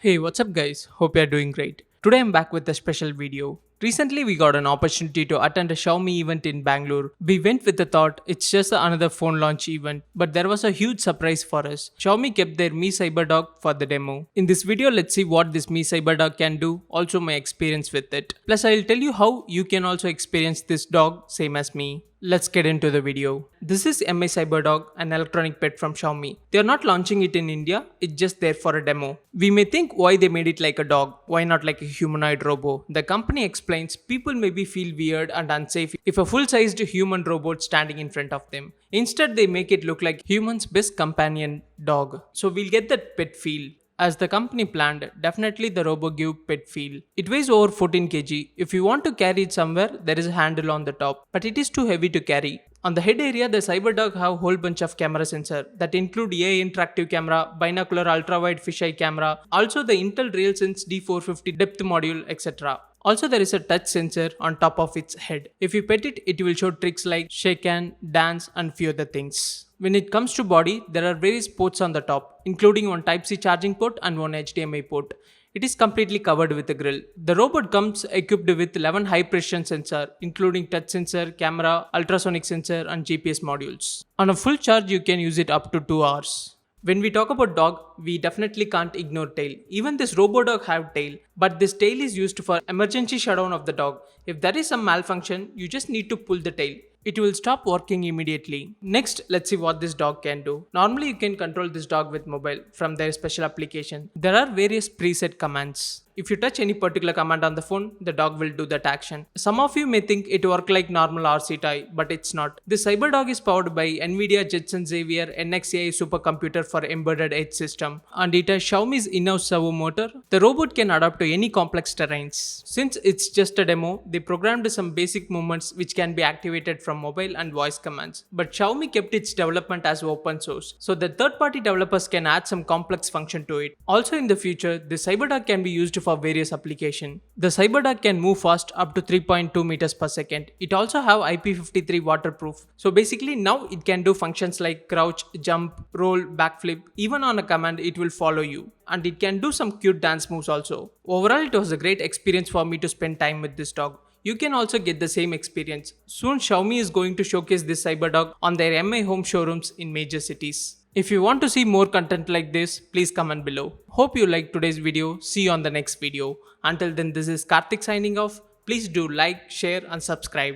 Hey, what's up guys? Hope you're doing great. Today I'm back with a special video. Recently we got an opportunity to attend a Xiaomi event in Bangalore. We went with the thought it's just another phone launch event, but there was a huge surprise for us. Xiaomi kept their Mi CyberDog for the demo. In this video let's see what this Mi CyberDog can do, also my experience with it. Plus I'll tell you how you can also experience this dog same as me. Let's get into the video. This is Mi CyberDog, an electronic pet from Xiaomi. They are not launching it in India, it's just there for a demo. We may think why they made it like a dog, why not like a humanoid robo? The company explains people maybe feel weird and unsafe if a full-sized human robot standing in front of them. Instead, they make it look like human's best companion dog. So we'll get that pet feel. As the company planned, definitely the robo give pet feel. It weighs over 14 kg. If you want to carry it somewhere, there is a handle on the top, but it is too heavy to carry. On the head area, the CyberDog have whole bunch of camera sensor that include AI interactive camera, binocular ultra-wide fisheye camera, also the Intel RealSense D450 depth module, etc. Also there is a touch sensor on top of its head. If you pet it, it will show tricks like shake hand, dance and few other things. When it comes to body, there are various ports on the top, including one Type-C charging port and one HDMI port. It is completely covered with a grill. The robot comes equipped with 11 high precision sensor, including touch sensor, camera, ultrasonic sensor and GPS modules. On a full charge, you can use it up to 2 hours. When we talk about dog, we definitely can't ignore tail. Even this robo dog have tail, but this tail is used for emergency shutdown of the dog. If there is some malfunction, you just need to pull the tail. It will stop working immediately. Next, let's see what this dog can do. Normally, you can control this dog with mobile from their special application. There are various preset commands. If you touch any particular command on the phone, the dog will do that action. Some of you may think it works like normal RC toy, but it's not. This CyberDog is powered by NVIDIA Jetson Xavier NXAI supercomputer for embedded edge system, and it has Xiaomi's in-house servo motor. The robot can adapt to any complex terrains. Since it's just a demo, they programmed some basic movements which can be activated from mobile and voice commands. But Xiaomi kept its development as open source, so the third-party developers can add some complex function to it. Also in the future, the CyberDog can be used for various applications. The CyberDog can move fast up to 3.2 meters per second. It also have IP53 waterproof. So basically now it can do functions like crouch, jump, roll, backflip. Even on a command it will follow you. And it can do some cute dance moves also. Overall it was a great experience for me to spend time with this dog. You can also get the same experience. Soon Xiaomi is going to showcase this CyberDog on their MI home showrooms in major cities. If you want to see more content like this, please comment below. Hope you liked today's video. See you on the next video. Until then, this is Karthik signing off. Please do like, share and subscribe.